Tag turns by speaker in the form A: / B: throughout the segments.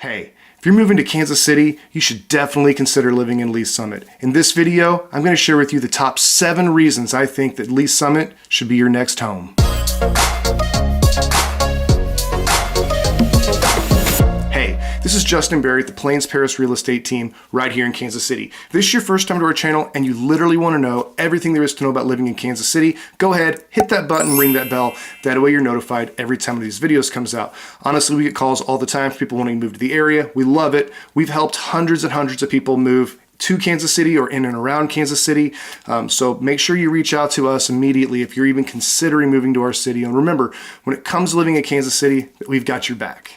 A: Hey, if you're moving to Kansas City, you should definitely consider living in Lee's Summit. In this video, I'm going to share with you the top 7 reasons I think that Lee's Summit should be your next home. Hey, this is Justin Barry at the Plains Paris Real Estate Team right here in Kansas City. If this is your first time to our channel and you literally want to know everything there is to know about living in Kansas City, go ahead, hit that button, ring that bell. That way you're notified every time one of these videos comes out. Honestly, we get calls all the time from people wanting to move to the area. We love it. We've helped hundreds and hundreds of people move to Kansas City or in and around Kansas City. So make sure you reach out to us immediately if you're even considering moving to our city. And remember, when it comes to living in Kansas City, we've got your back.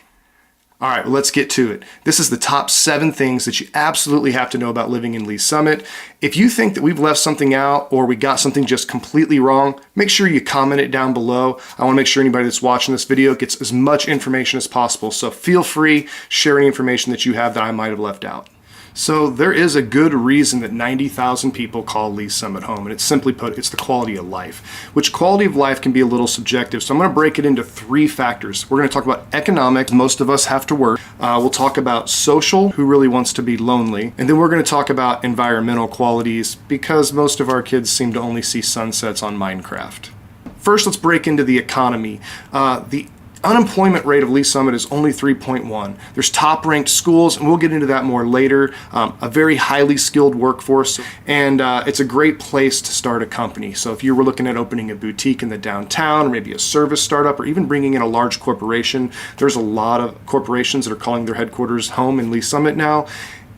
A: All right, well, let's get to it. This is the top 7 things that you absolutely have to know about living in Lee's Summit. If you think that we've left something out or we got something just completely wrong, make sure you comment it down below. I want to make sure anybody that's watching this video gets as much information as possible. So feel free, share any information that you have that I might have left out. So there is a good reason that 90,000 people call Lee's Summit home, and it's simply put, it's the quality of life, which quality of life can be a little subjective. So I'm going to break it into 3 factors. We're going to talk about economic, most of us have to work. We'll talk about social, who really wants to be lonely, and then we're going to talk about environmental qualities because most of our kids seem to only see sunsets on Minecraft. First, let's break into the economy. The unemployment rate of Lee's Summit is only 3.1. There's top-ranked schools, and we'll get into that more later. A very highly skilled workforce, and it's a great place to start a company. So if you were looking at opening a boutique in the downtown, or maybe a service startup, or even bringing in a large corporation, there's a lot of corporations that are calling their headquarters home in Lee's Summit now.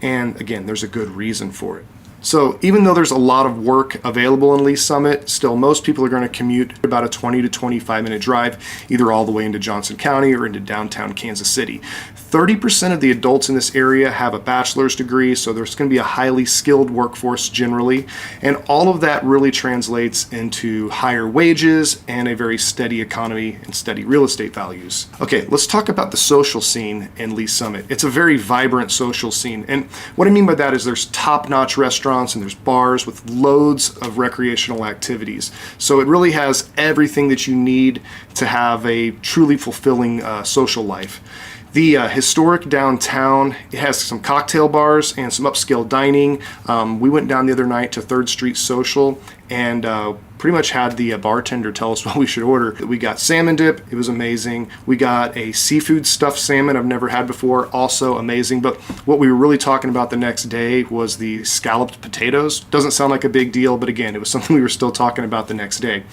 A: And again, there's a good reason for it. So even though there's a lot of work available in Lee's Summit, still most people are going to commute about a 20 to 25 minute drive, either all the way into Johnson County or into downtown Kansas City. 30% of the adults in this area have a bachelor's degree, so there's going to be a highly skilled workforce generally, and all of that really translates into higher wages and a very steady economy and steady real estate values. Okay, let's talk about the social scene in Lee's Summit. It's a very vibrant social scene, and what I mean by that is there's top-notch restaurants and there's bars with loads of recreational activities. So it really has everything that you need to have a truly fulfilling social life. The historic downtown, it has some cocktail bars and some upscale dining. We went down the other night to 3rd Street Social and pretty much had the bartender tell us what we should order. We got salmon dip, it was amazing. We got a seafood stuffed salmon I've never had before, also amazing. But what we were really talking about the next day was the scalloped potatoes. Doesn't sound like a big deal, but again, it was something we were still talking about the next day.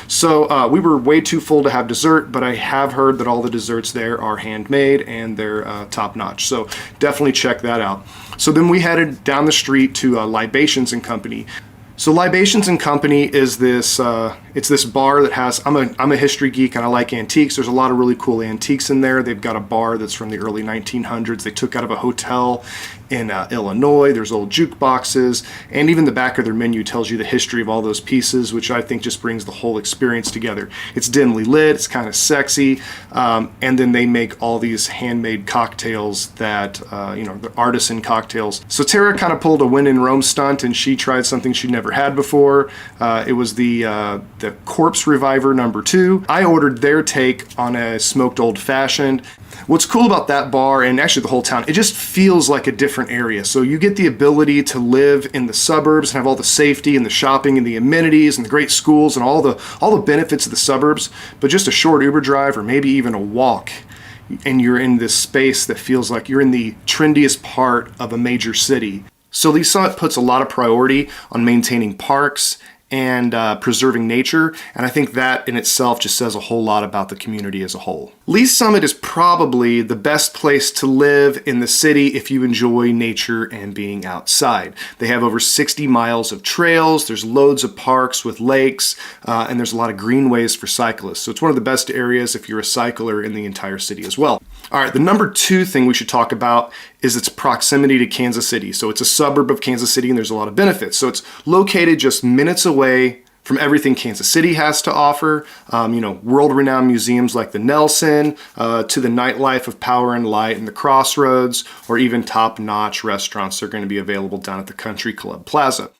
A: So we were way too full to have dessert, but I have heard that all the desserts there are handmade and they're top notch. So definitely check that out. So then we headed down the street to Libations and Company. So Libations and Company is this, it's this bar that has, I'm a history geek and I like antiques. There's a lot of really cool antiques in there. They've got a bar that's from the early 1900s. They took out of a hotel in Illinois. There's old jukeboxes, and even the back of their menu tells you the history of all those pieces, which I think just brings the whole experience together. It's dimly lit, it's kind of sexy, and then they make all these handmade cocktails that, the artisan cocktails. So Tara kind of pulled a When in Rome stunt, and she tried something she'd never had before. It was the Corpse Reviver number 2. I ordered their take on a smoked old fashioned. What's cool about that bar, and actually the whole town, it just feels like a different area. So you get the ability to live in the suburbs and have all the safety and the shopping and the amenities and the great schools and all the benefits of the suburbs, but just a short Uber drive or maybe even a walk, and you're in this space that feels like you're in the trendiest part of a major city. So Lee's Summit puts a lot of priority on maintaining parks and preserving nature, and I think that in itself just says a whole lot about the community as a whole. Lee's Summit is probably the best place to live in the city if you enjoy nature and being outside. They have over 60 miles of trails, there's loads of parks with lakes, and there's a lot of greenways for cyclists. So it's one of the best areas if you're a cycler in the entire city as well. All right, the number 2 thing we should talk about is its proximity to Kansas City. So it's a suburb of Kansas City and there's a lot of benefits. So it's located just minutes away from everything Kansas City has to offer, world-renowned museums like the Nelson, to the nightlife of Power and Light and the Crossroads, or even top-notch restaurants that are going to be available down at the Country Club Plaza.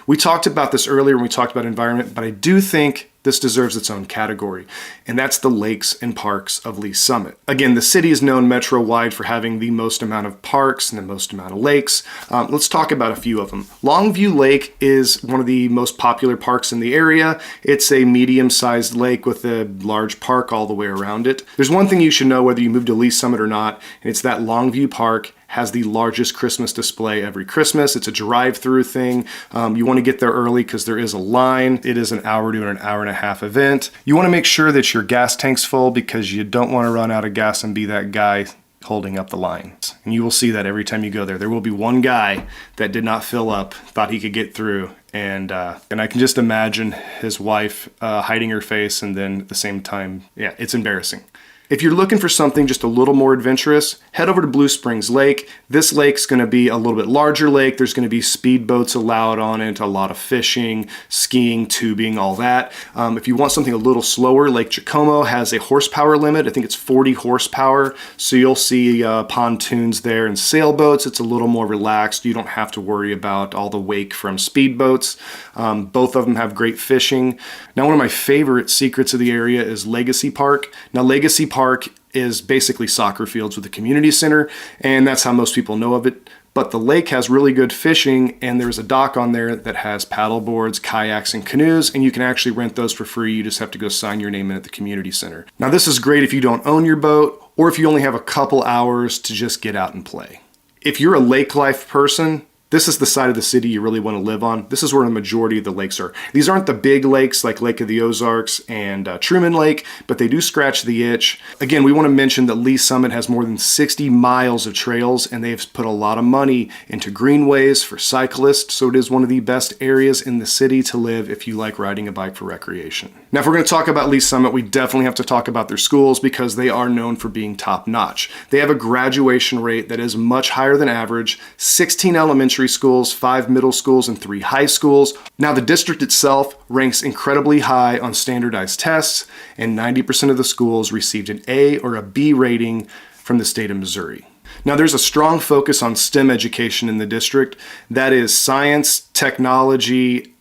A: We talked about this earlier when we talked about environment, but I do think This deserves its own category, and that's the lakes and parks of Lee's Summit. Again, the city is known metro-wide for having the most amount of parks and the most amount of lakes. Let's talk about a few of them. Longview Lake is one of the most popular parks in the area. It's a medium-sized lake with a large park all the way around it. There's one thing you should know whether you move to Lee's Summit or not, and it's that Longview Park has the largest Christmas display every Christmas. It's a drive-through thing. You want to get there early because there is a line. It is an hour to an hour and a half event. You want to make sure that your gas tank's full because you don't want to run out of gas and be that guy holding up the lines. And you will see that every time you go there. There will be one guy that did not fill up, thought he could get through, and I can just imagine his wife hiding her face, and then at the same time, yeah, it's embarrassing. If you're looking for something just a little more adventurous, head over to Blue Springs Lake. This lake's going to be a little bit larger lake. There's going to be speedboats allowed on it, a lot of fishing, skiing, tubing, all that. If you want something a little slower, Lake Jacomo has a horsepower limit. I think it's 40 horsepower. So you'll see pontoons there and sailboats. It's a little more relaxed. You don't have to worry about all the wake from speedboats. Both of them have great fishing. Now, one of my favorite secrets of the area is Legacy Park. Now, Legacy Park is basically soccer fields with a community center, and that's how most people know of it. But the lake has really good fishing, and there's a dock on there that has paddle boards, kayaks, and canoes, and you can actually rent those for free. You just have to go sign your name in at the community center. Now, this is great if you don't own your boat, or if you only have a couple hours to just get out and play. If you're a lake life person, this is the side of the city you really want to live on. This is where the majority of the lakes are. These aren't the big lakes like Lake of the Ozarks and Truman Lake, but they do scratch the itch. Again, we want to mention that Lee's Summit has more than 60 miles of trails, and they've put a lot of money into greenways for cyclists, so it is one of the best areas in the city to live if you like riding a bike for recreation. Now, if we're going to talk about Lee's Summit, we definitely have to talk about their schools because they are known for being top-notch. They have a graduation rate that is much higher than average, 16 elementary schools, 5 middle schools, and 3 high schools. Now, the district itself ranks incredibly high on standardized tests, and 90% of the schools received an A or a B rating from the state of Missouri. Now, there's a strong focus on STEM education in the district. That is science, technology,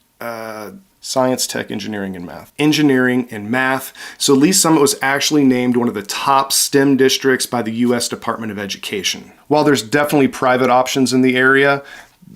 A: science, tech, engineering, and math. Engineering and math. So Lee's Summit was actually named one of the top STEM districts by the U.S. Department of Education. While there's definitely private options in the area,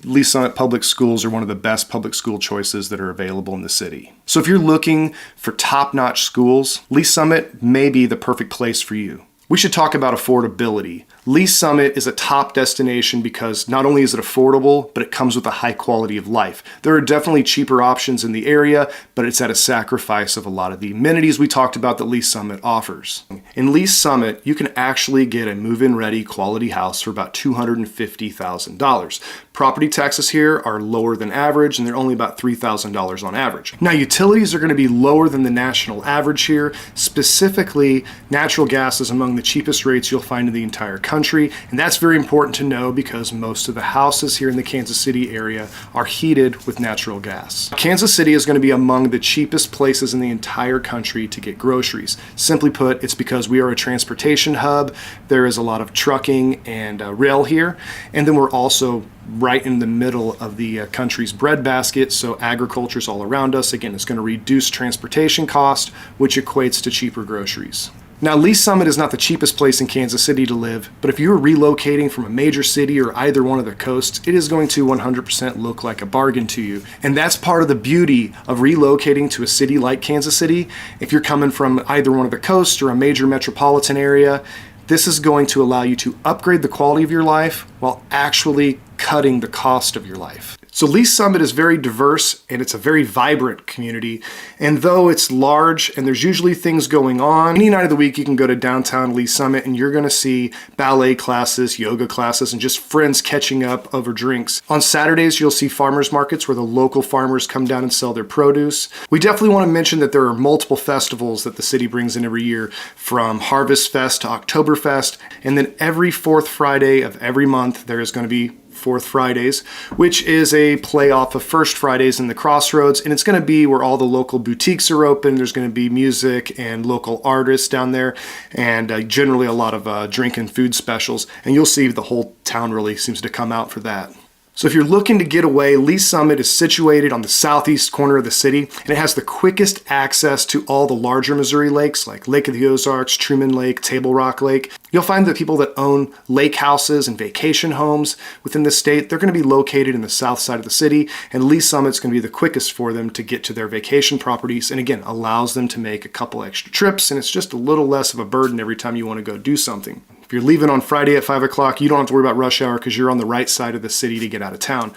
A: Lee's Summit Public Schools are one of the best public school choices that are available in the city. So if you're looking for top-notch schools, Lee's Summit may be the perfect place for you. We should talk about affordability. Lee's Summit is a top destination because not only is it affordable, but it comes with a high quality of life. There are definitely cheaper options in the area, but it's at a sacrifice of a lot of the amenities we talked about that Lee's Summit offers. In Lee's Summit, you can actually get a move-in ready quality house for about $250,000. Property taxes here are lower than average, and they're only about $3,000 on average. Now, utilities are going to be lower than the national average here. Specifically, natural gas is among the cheapest rates you'll find in the entire country, and that's very important to know because most of the houses here in the Kansas City area are heated with natural gas. Kansas City is going to be among the cheapest places in the entire country to get groceries. Simply put, it's because we are a transportation hub. There is a lot of trucking and rail here, and then we're also right in the middle of the country's breadbasket, so agriculture's all around us. Again, it's going to reduce transportation cost, which equates to cheaper groceries. Now, Lee's Summit is not the cheapest place in Kansas City to live, but if you're relocating from a major city or either one of the coasts, it is going to 100% look like a bargain to you. And that's part of the beauty of relocating to a city like Kansas City. If you're coming from either one of the coasts or a major metropolitan area, this is going to allow you to upgrade the quality of your life while actually cutting the cost of your life. So Lee's Summit is very diverse and it's a very vibrant community. And though it's large and there's usually things going on, any night of the week you can go to downtown Lee's Summit and you're going to see ballet classes, yoga classes, and just friends catching up over drinks. On Saturdays, you'll see farmers markets where the local farmers come down and sell their produce. We definitely want to mention that there are multiple festivals that the city brings in every year, from Harvest Fest to Oktoberfest, and then every fourth Friday of every month there is going to be Fourth Fridays, which is a play off of First Fridays in the Crossroads, and it's going to be where all the local boutiques are open. There's going to be music and local artists down there, and generally a lot of drink and food specials, and you'll see the whole town really seems to come out for that. So if you're looking to get away, Lee Summit is situated on the southeast corner of the city, and it has the quickest access to all the larger Missouri lakes like Lake of the Ozarks, Truman Lake, Table Rock Lake. You'll find that people that own lake houses and vacation homes within the state, they're going to be located in the south side of the city, and Lee Summit's going to be the quickest for them to get to their vacation properties, and again, allows them to make a couple extra trips, and it's just a little less of a burden every time you want to go do something. If you're leaving on Friday at 5 o'clock, you don't have to worry about rush hour because you're on the right side of the city to get out of town.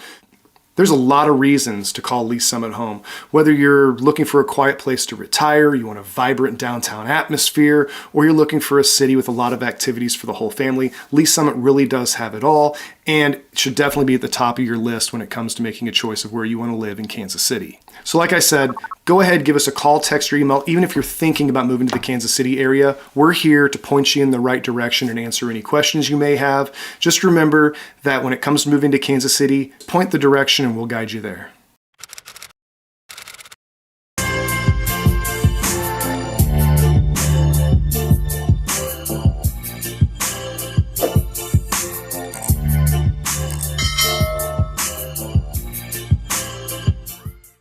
A: There's a lot of reasons to call Lee Summit home. Whether you're looking for a quiet place to retire, you want a vibrant downtown atmosphere, or you're looking for a city with a lot of activities for the whole family, Lee Summit really does have it all, and it should definitely be at the top of your list when it comes to making a choice of where you want to live in Kansas City. So like I said, go ahead, give us a call, text, or email. Even if you're thinking about moving to the Kansas City area, we're here to point you in the right direction and answer any questions you may have. Just remember that when it comes to moving to Kansas City, point the direction and we'll guide you there.